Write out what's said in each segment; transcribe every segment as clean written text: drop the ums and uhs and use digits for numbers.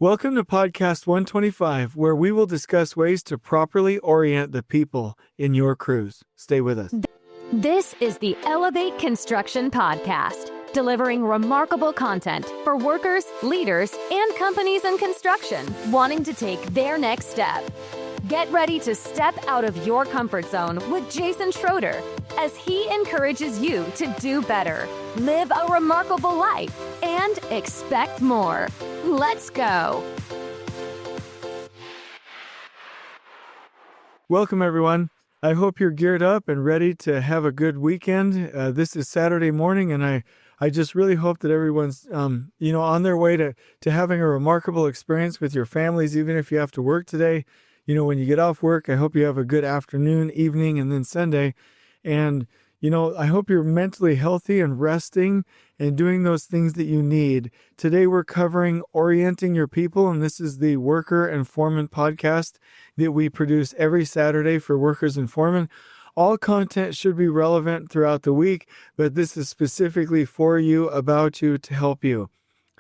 Welcome to Podcast 125, where we will discuss ways to properly orient the people in your crews. Stay with us. This is the Elevate Construction Podcast, delivering remarkable content for workers, leaders, and companies in construction wanting to take their next step. Get ready to step out of your comfort zone with Jason Schroeder as he encourages you to do better, live a remarkable life, and expect more. Let's go. Welcome, everyone. I hope you're geared up and ready to have a good weekend. This is Saturday morning, and I just really hope that everyone's, on their way to having a remarkable experience with your families, even if you have to work today. When you get off work, I hope you have a good afternoon, evening, and then Sunday. And, I hope you're mentally healthy and resting and doing those things that you need. Today, we're covering orienting your people, and this is the Worker and Foreman podcast that we produce every Saturday for workers and foremen. All content should be relevant throughout the week, but this is specifically for you, about you, to help you.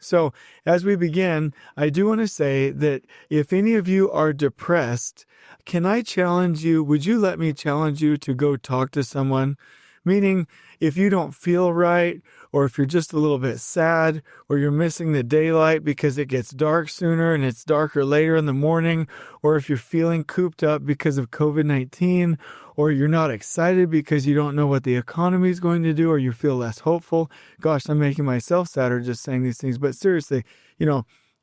So as we begin, I do want to say that if any of you are depressed, can I challenge you? Would you let me challenge you to go talk to someone? Meaning, if you don't feel right, or if you're just a little bit sad, or you're missing the daylight because it gets dark sooner and it's darker later in the morning, or if you're feeling cooped up because of COVID-19, or you're not excited because you don't know what the economy is going to do, or you feel less hopeful. Gosh, I'm making myself sadder just saying these things. But seriously,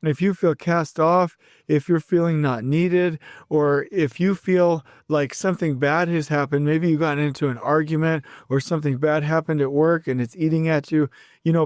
if you feel cast off, if you're feeling not needed, or if you feel like something bad has happened, maybe you got into an argument or something bad happened at work and it's eating at you,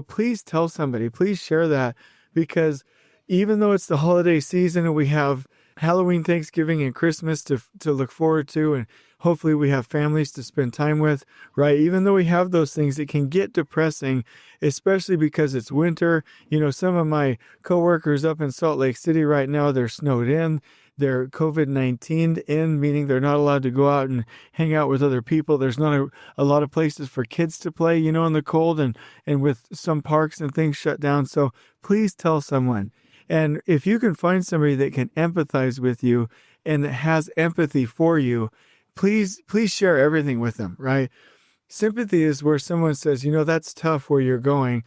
please tell somebody, please share that, because even though it's the holiday season and we have Halloween, Thanksgiving, and Christmas to look forward to, and hopefully we have families to spend time with, right? Even though we have those things, it can get depressing, especially because it's winter. Some of my coworkers up in Salt Lake City right now, they're snowed in. They're COVID-19 in, meaning they're not allowed to go out and hang out with other people. There's not a lot of places for kids to play, in the cold, and with some parks and things shut down. So please tell someone. And if you can find somebody that can empathize with you and that has empathy for you, please share everything with them, right? Sympathy is where someone says, that's tough where you're going.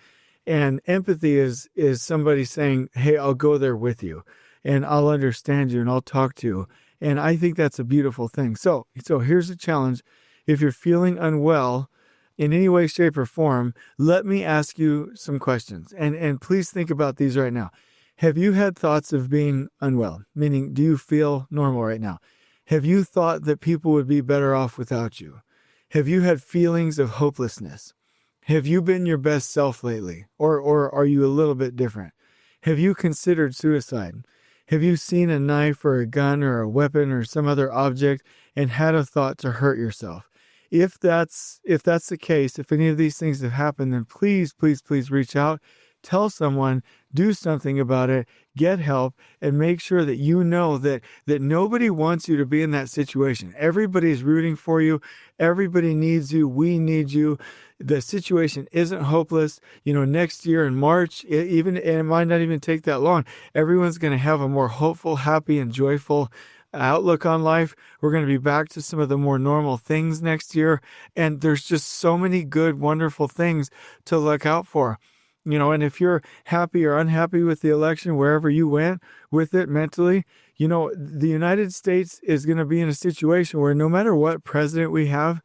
And empathy is somebody saying, hey, I'll go there with you and I'll understand you and I'll talk to you. And I think that's a beautiful thing. So here's a challenge. If you're feeling unwell in any way, shape, or form, let me ask you some questions. And please think about these right now. Have you had thoughts of being unwell? Meaning, do you feel normal right now? Have you thought that people would be better off without you? Have you had feelings of hopelessness? Have you been your best self lately? Or are you a little bit different? Have you considered suicide? Have you seen a knife or a gun or a weapon or some other object and had a thought to hurt yourself? If that's the case, if any of these things have happened, then please, please, please reach out. Tell someone, do something about it, get help, and make sure that you know that nobody wants you to be in that situation. Everybody's rooting for you. Everybody needs you. We need you. The situation isn't hopeless. Next year in March, it might not even take that long. Everyone's going to have a more hopeful, happy, and joyful outlook on life. We're going to be back to some of the more normal things next year. And there's just so many good, wonderful things to look out for. And if you're happy or unhappy with the election, wherever you went with it mentally, the United States is going to be in a situation where no matter what president we have,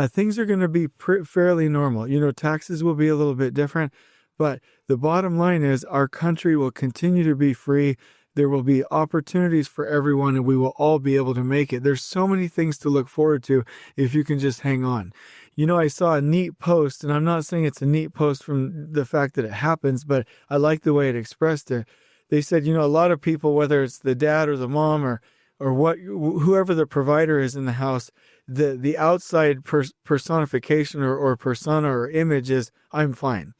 things are going to be fairly normal. Taxes will be a little bit different, but the bottom line is our country will continue to be free. There will be opportunities for everyone, and we will all be able to make it. There's so many things to look forward to if you can just hang on. I saw a neat post, and I'm not saying it's a neat post from the fact that it happens, but I like the way it expressed it. They said, a lot of people, whether it's the dad or the mom or whoever the provider is in the house, the outside personification or persona or image is, I'm fine.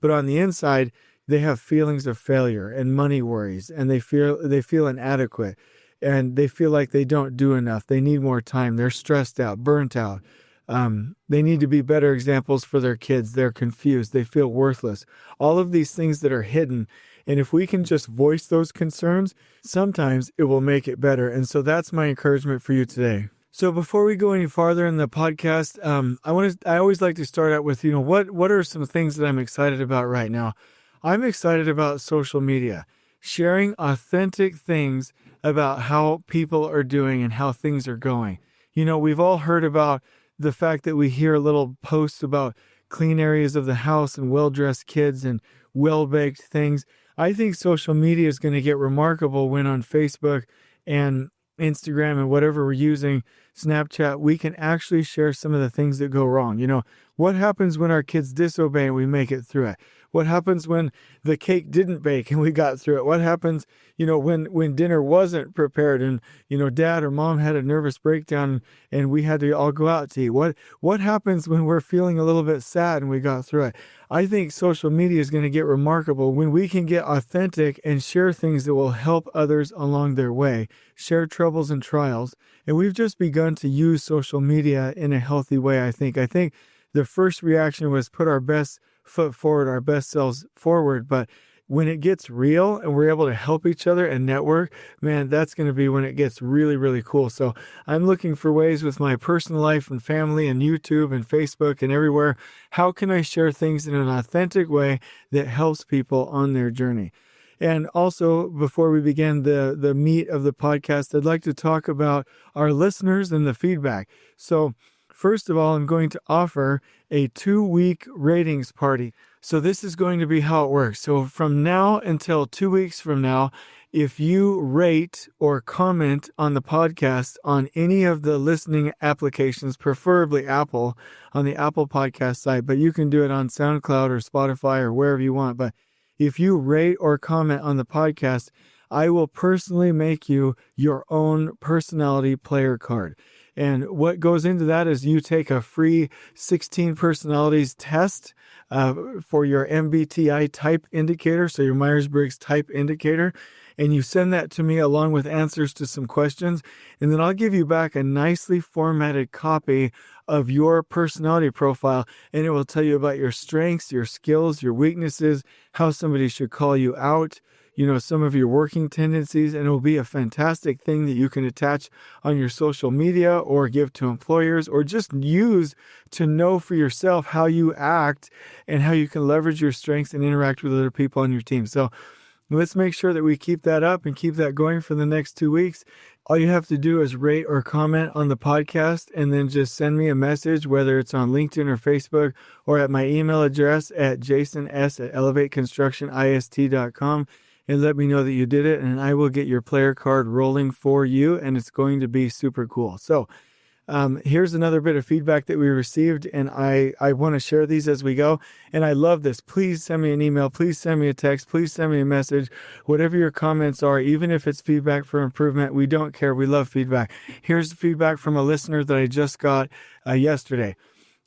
But on the inside, they have feelings of failure and money worries, and they feel inadequate, and they feel like they don't do enough. They need more time. They're stressed out, burnt out. They need to be better examples for their kids. They're confused. They feel worthless. All of these things that are hidden. And if we can just voice those concerns, sometimes it will make it better. And so that's my encouragement for you today. So before we go any farther in the podcast, I always like to start out with, what are some things that I'm excited about right now? I'm excited about social media, sharing authentic things about how people are doing and how things are going. We've all heard about the fact that we hear little posts about clean areas of the house and well-dressed kids and well-baked things. I think social media is going to get remarkable when on Facebook and Instagram and whatever we're using, Snapchat, we can actually share some of the things that go wrong. What happens when our kids disobey and we make it through it? What happens when the cake didn't bake and we got through it? What happens, when dinner wasn't prepared and, dad or mom had a nervous breakdown and we had to all go out to eat? What happens when we're feeling a little bit sad and we got through it? I think social media is going to get remarkable when we can get authentic and share things that will help others along their way, share troubles and trials. And we've just begun to use social media in a healthy way, I think. I think the first reaction was put our best foot forward, our best selves forward. But when it gets real and we're able to help each other and network, man, that's going to be when it gets really, really cool. So I'm looking for ways with my personal life and family and YouTube and Facebook and everywhere. How can I share things in an authentic way that helps people on their journey? And also, before we begin the meat of the podcast, I'd like to talk about our listeners and the feedback. So first of all, I'm going to offer a 2-week ratings party. So this is going to be how it works. So from now until 2 weeks from now, if you rate or comment on the podcast on any of the listening applications, preferably Apple, on the Apple podcast site, but you can do it on SoundCloud or Spotify or wherever you want. But if you rate or comment on the podcast, I will personally make you your own personality player card. And what goes into that is you take a free 16 personalities test for your MBTI type indicator, so your Myers-Briggs type indicator, and you send that to me along with answers to some questions, and then I'll give you back a nicely formatted copy of your personality profile, and it will tell you about your strengths, your skills, your weaknesses, how somebody should call you out, some of your working tendencies, and it will be a fantastic thing that you can attach on your social media or give to employers or just use to know for yourself how you act and how you can leverage your strengths and interact with other people on your team. So let's make sure that we keep that up and keep that going for the next 2 weeks. All you have to do is rate or comment on the podcast and then just send me a message, whether it's on LinkedIn or Facebook or at my email address at jasons@elevateconstructionist.com. And let me know that you did it, and I will get your player card rolling for you, and it's going to be super cool. So here's another bit of feedback that we received, and I want to share these as we go. And I love this. Please send me an email. Please send me a text. Please send me a message. Whatever your comments are, even if it's feedback for improvement, we don't care. We love feedback. Here's the feedback from a listener that I just got yesterday.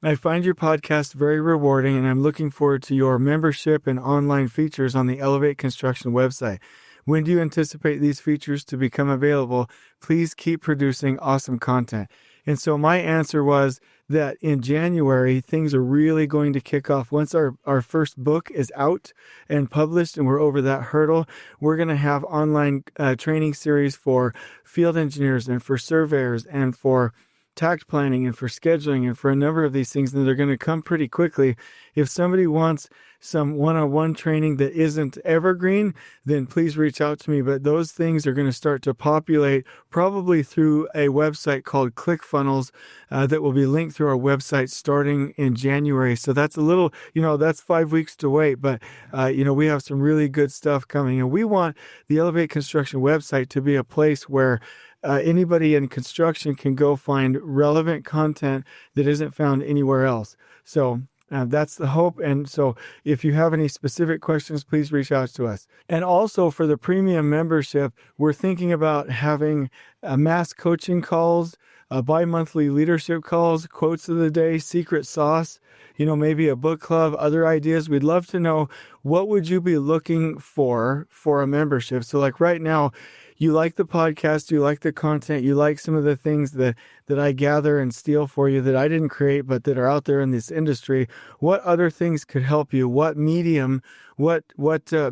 I find your podcast very rewarding, and I'm looking forward to your membership and online features on the Elevate Construction website. When do you anticipate these features to become available? Please keep producing awesome content. And so my answer was that in January, things are really going to kick off. Once our first book is out and published and we're over that hurdle, we're going to have online training series for field engineers and for surveyors and for tact planning and for scheduling and for a number of these things, and they're going to come pretty quickly. If somebody wants some one-on-one training that isn't evergreen, then please reach out to me. But those things are going to start to populate probably through a website called ClickFunnels that will be linked through our website starting in January. So that's a little, that's 5 weeks to wait. But, we have some really good stuff coming. And we want the Elevate Construction website to be a place where anybody in construction can go find relevant content that isn't found anywhere else. So that's the hope. And so if you have any specific questions, please reach out to us. And also for the premium membership, we're thinking about having mass coaching calls, bi-monthly leadership calls, quotes of the day, secret sauce, maybe a book club, other ideas. We'd love to know, what would you be looking for a membership? So like right now, you like the podcast, you like the content, you like some of the things that I gather and steal for you that I didn't create, but that are out there in this industry, what other things could help you? What medium, what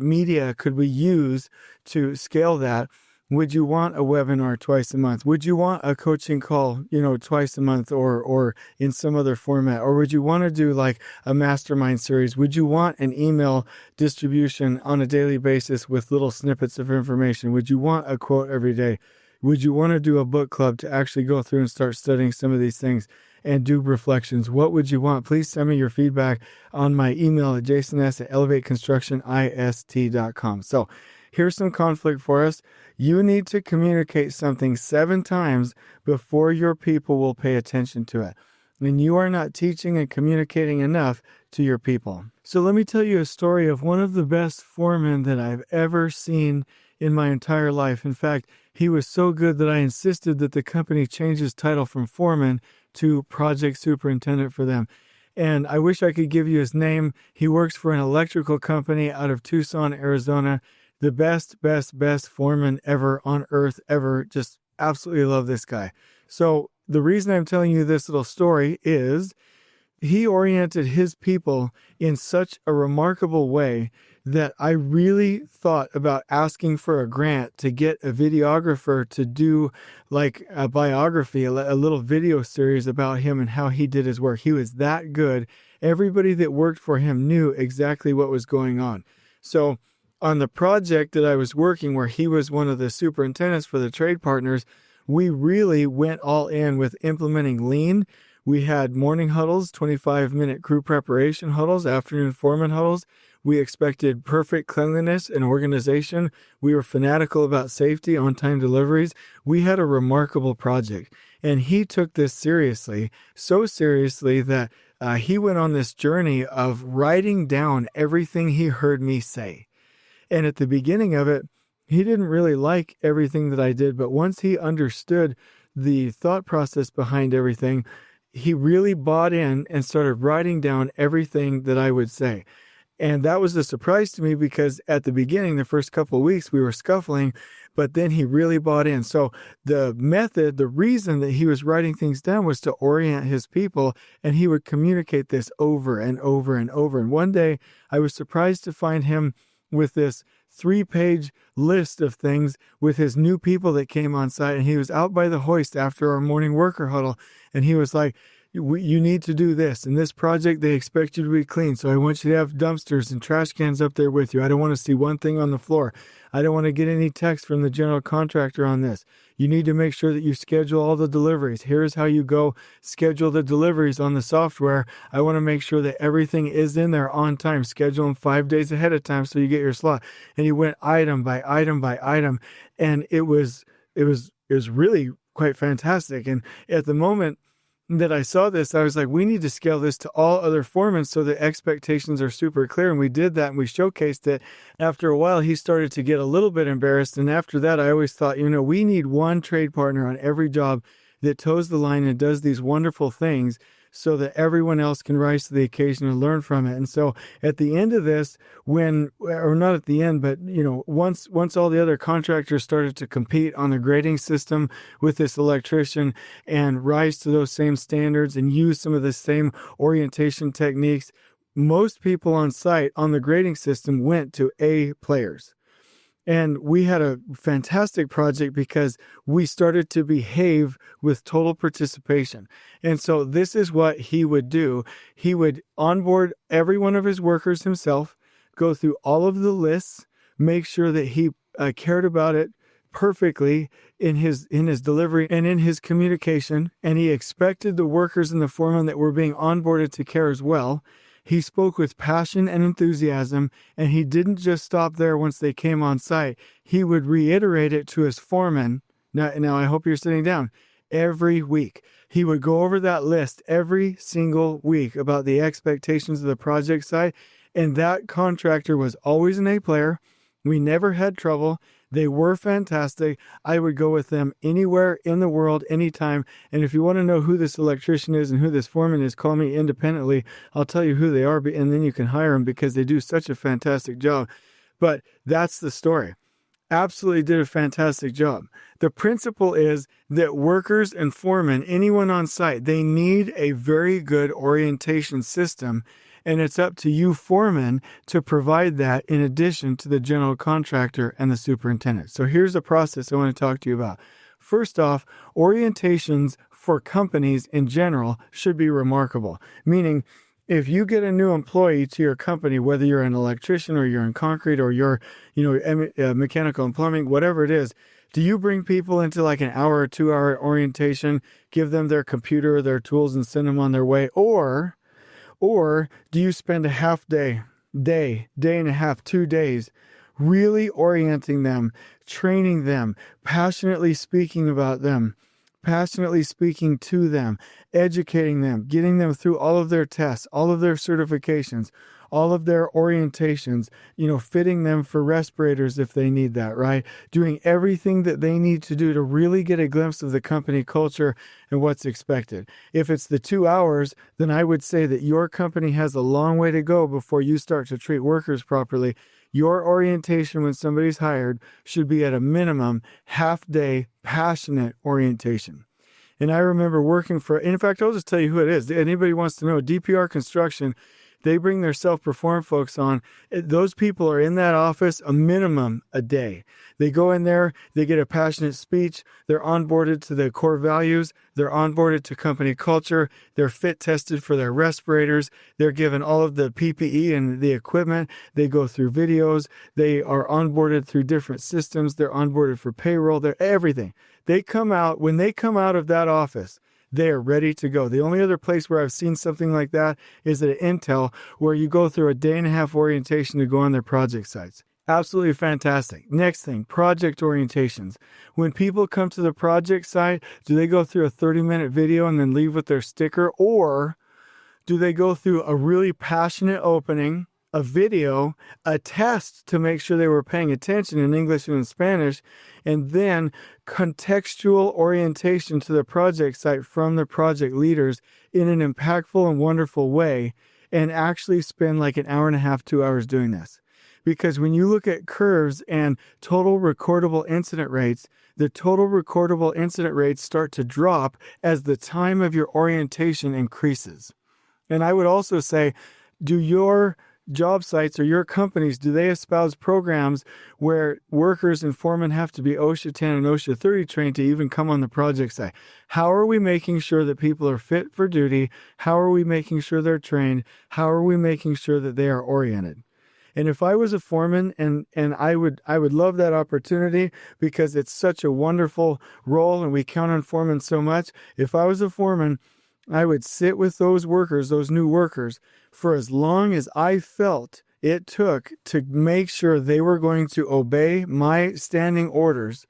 media could we use to scale that? Would you want a webinar twice a month? Would you want a coaching call, twice a month or in some other format? Or would you want to do like a mastermind series? Would you want an email distribution on a daily basis with little snippets of information? Would you want a quote every day? Would you want to do a book club to actually go through and start studying some of these things and do reflections? What would you want? Please send me your feedback on my email at jasons@elevateconstructionist.com. So here's some conflict for us. You need to communicate something 7 times before your people will pay attention to it. And you are not teaching and communicating enough to your people. So let me tell you a story of one of the best foremen that I've ever seen in my entire life. In fact, he was so good that I insisted that the company change his title from foreman to project superintendent for them. And I wish I could give you his name. He works for an electrical company out of Tucson, Arizona. The best foreman ever on earth, ever. Just absolutely love this guy. So the reason I'm telling you this little story is he oriented his people in such a remarkable way that I really thought about asking for a grant to get a videographer to do like a biography, a little video series about him and how he did his work. He was that good. Everybody that worked for him knew exactly what was going on. So on the project that I was working, where he was one of the superintendents for the trade partners, we really went all in with implementing lean. We had morning huddles, 25-minute crew preparation huddles, afternoon foreman huddles. We expected perfect cleanliness and organization. We were fanatical about safety, on-time deliveries. We had a remarkable project. And he took this seriously, so seriously that he went on this journey of writing down everything he heard me say. And at the beginning of it, he didn't really like everything that I did, but once he understood the thought process behind everything, he really bought in and started writing down everything that I would say. And that was a surprise to me because at the beginning, the first couple of weeks, we were scuffling, but then he really bought in. So the method, the reason that he was writing things down was to orient his people, and he would communicate this over and over and over. And one day I was surprised to find him with this 3-page list of things with his new people that came on site. And he was out by the hoist after our morning worker huddle. And he was like, you need to do this. In this project, they expect you to be clean. So I want you to have dumpsters and trash cans up there with you. I don't want to see one thing on the floor. I don't want to get any text from the general contractor on this. You need to make sure that you schedule all the deliveries. Here's how you go schedule the deliveries on the software. I want to make sure that everything is in there on time. Schedule them 5 days ahead of time so you get your slot. And he went item by item by item. And it was really quite fantastic. And at the moment that I saw this, I was like, we need to scale this to all other foremen so the expectations are super clear. And we did that and we showcased it. After a while, he started to get a little bit embarrassed. And after that, I always thought, we need one trade partner on every job that toes the line and does these wonderful things so that everyone else can rise to the occasion and learn from it. And so at the end of this, not at the end, but once all the other contractors started to compete on the grading system with this electrician and rise to those same standards and use some of the same orientation techniques, most people on site on the grading system went to A players. And we had a fantastic project because we started to behave with total participation. And so this is what he would do. He would onboard every one of his workers himself, go through all of the lists, make sure that he cared about it perfectly in his delivery and in his communication. And he expected the workers and the foremen that were being onboarded to care as well. He spoke with passion and enthusiasm, and he didn't just stop there once they came on site. He would reiterate it to his foreman. Now I hope you're sitting down. Every week. He would go over that list every single week about the expectations of the project site, and that contractor was always an A player. We never had trouble. They were fantastic. I would go with them anywhere in the world, anytime. And if you want to know who this electrician is and who this foreman is, call me independently. I'll tell you who they are, and then you can hire them because they do such a fantastic job. But that's the story. absolutely did a fantastic job. The principle is that workers and foremen, anyone on site, they need a very good orientation system, and it's up to you foremen to provide that in addition to the general contractor and the superintendent. So here's the process I want to talk to you about. First off, orientations for companies in general should be remarkable, meaning if you get a new employee to your company, whether you're an electrician or you're in concrete or you're, mechanical and plumbing, whatever it is, do you bring people into like an hour or 2 hour orientation, give them their computer, their tools, and send them on their way? Or do you spend a half day and a half, 2 days, really orienting them, training them, passionately speaking about them, passionately speaking to them, educating them, getting them through all of their tests, all of their certifications, all of their orientations, fitting them for respirators if they need that, right? Doing everything that they need to do to really get a glimpse of the company culture and what's expected. If it's the 2 hours, then I would say that your company has a long way to go before you start to treat workers properly. Your orientation when somebody's hired should be at a minimum half-day passionate orientation. And I remember working in fact, I'll just tell you who it is. Anybody wants to know, DPR Construction, they bring their self-perform folks on. Those people are in that office a minimum a day. They go in there, they get a passionate speech, they're onboarded to the core values, they're onboarded to company culture, they're fit tested for their respirators, they're given all of the PPE and the equipment, they go through videos, they are onboarded through different systems, they're onboarded for payroll, they're everything. When they come out of that office, they are ready to go. The only other place where I've seen something like that is at Intel, where you go through a day and a half orientation to go on their project sites. Absolutely fantastic. Next thing, project orientations. When people come to the project site, do they go through a 30-minute video and then leave with their sticker? Or do they go through a really passionate opening, a video, a test to make sure they were paying attention in English and in Spanish, and then contextual orientation to the project site from the project leaders in an impactful and wonderful way, and actually spend like an hour and a half, 2 hours doing this? Because when you look at curves and total recordable incident rates, the total recordable incident rates start to drop as the time of your orientation increases. And I would also say, do your job sites or your companies, do they espouse programs where workers and foremen have to be OSHA 10 and OSHA 30 trained to even come on the project site? How are we making sure that people are fit for duty? How are we making sure they're trained? How are we making sure that they are oriented? And if I was a foreman, and I would love that opportunity because it's such a wonderful role and we count on foremen so much. If I was a foreman, I would sit with those workers, those new workers, for as long as I felt it took to make sure they were going to obey my standing orders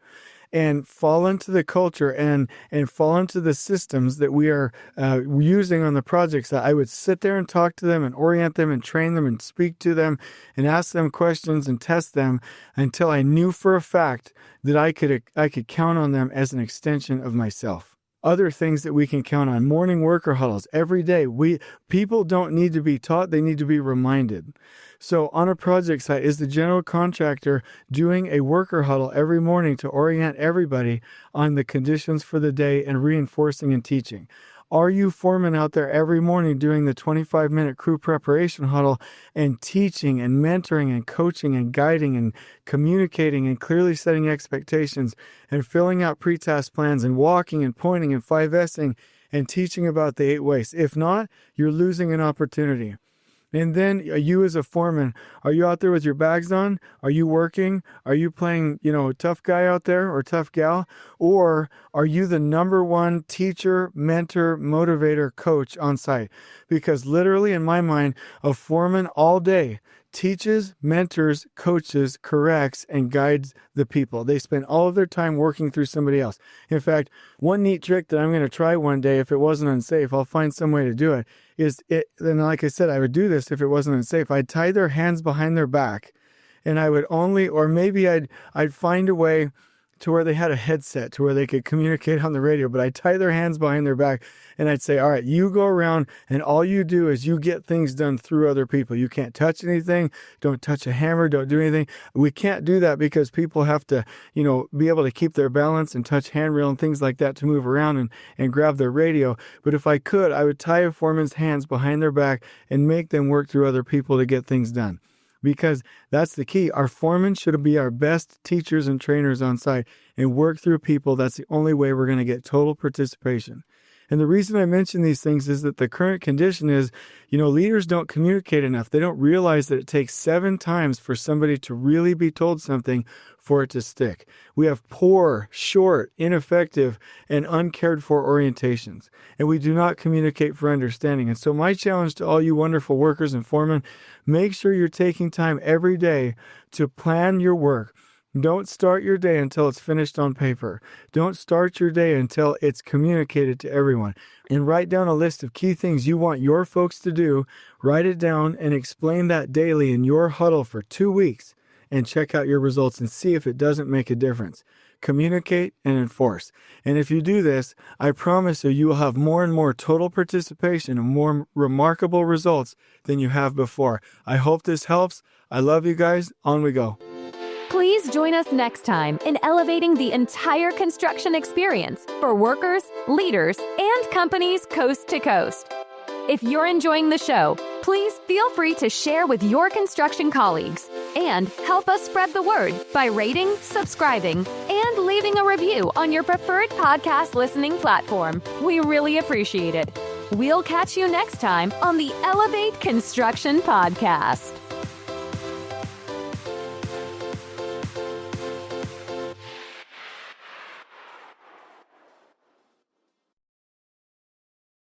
and fall into the culture and fall into the systems that we are using on the projects. I would sit there and talk to them and orient them and train them and speak to them and ask them questions and test them until I knew for a fact that I could count on them as an extension of myself. Other things that we can count on: morning worker huddles every day. People don't need to be taught, they need to be reminded. So on a project site, is the general contractor doing a worker huddle every morning to orient everybody on the conditions for the day and reinforcing and teaching? Are you foremen out there every morning doing the 25-minute crew preparation huddle and teaching and mentoring and coaching and guiding and communicating and clearly setting expectations and filling out pre-task plans and walking and pointing and 5S'ing and teaching about the 8 ways? If not, you're losing an opportunity. And then you as a foreman, are you out there with your bags on? Are you working? Are you playing, tough guy out there or tough gal? Or are you the number one teacher, mentor, motivator, coach on site? Because literally in my mind, a foreman all day teaches, mentors, coaches, corrects, and guides the people. They spend all of their time working through somebody else. In fact, one neat trick that I'm going to try one day, if it wasn't unsafe, I'll find some way to do it, and like I said, I would do this if it wasn't unsafe. I'd tie their hands behind their back, and I would only, or maybe I'd find a way to where they had a headset to where they could communicate on the radio, but I'd tie their hands behind their back and I'd say, all right, you go around and all you do is you get things done through other people. You can't touch anything. Don't touch a hammer. Don't do anything. We can't do that because people have to, be able to keep their balance and touch handrail and things like that to move around and grab their radio. But if I could, I would tie a foreman's hands behind their back and make them work through other people to get things done. Because that's the key. Our foremen should be our best teachers and trainers on site and work through people. That's the only way we're going to get total participation. And the reason I mention these things is that the current condition is, leaders don't communicate enough. They don't realize that it takes 7 times for somebody to really be told something for it to stick. We have poor, short, ineffective, and uncared for orientations. And we do not communicate for understanding. And so my challenge to all you wonderful workers and foremen, make sure you're taking time every day to plan your work. Don't start your day until it's finished on paper. Don't start your day until it's communicated to everyone. And write down a list of key things you want your folks to do. Write it down and explain that daily in your huddle for 2 weeks and check out your results and see if it doesn't make a difference. Communicate and enforce. And if you do this, I promise you will have more and more total participation and more remarkable results than you have before. I hope this helps. I love you guys. On we go. Please join us next time in elevating the entire construction experience for workers, leaders, and companies coast to coast. If you're enjoying the show, please feel free to share with your construction colleagues and help us spread the word by rating, subscribing, and leaving a review on your preferred podcast listening platform. We really appreciate it. We'll catch you next time on the Elevate Construction Podcast.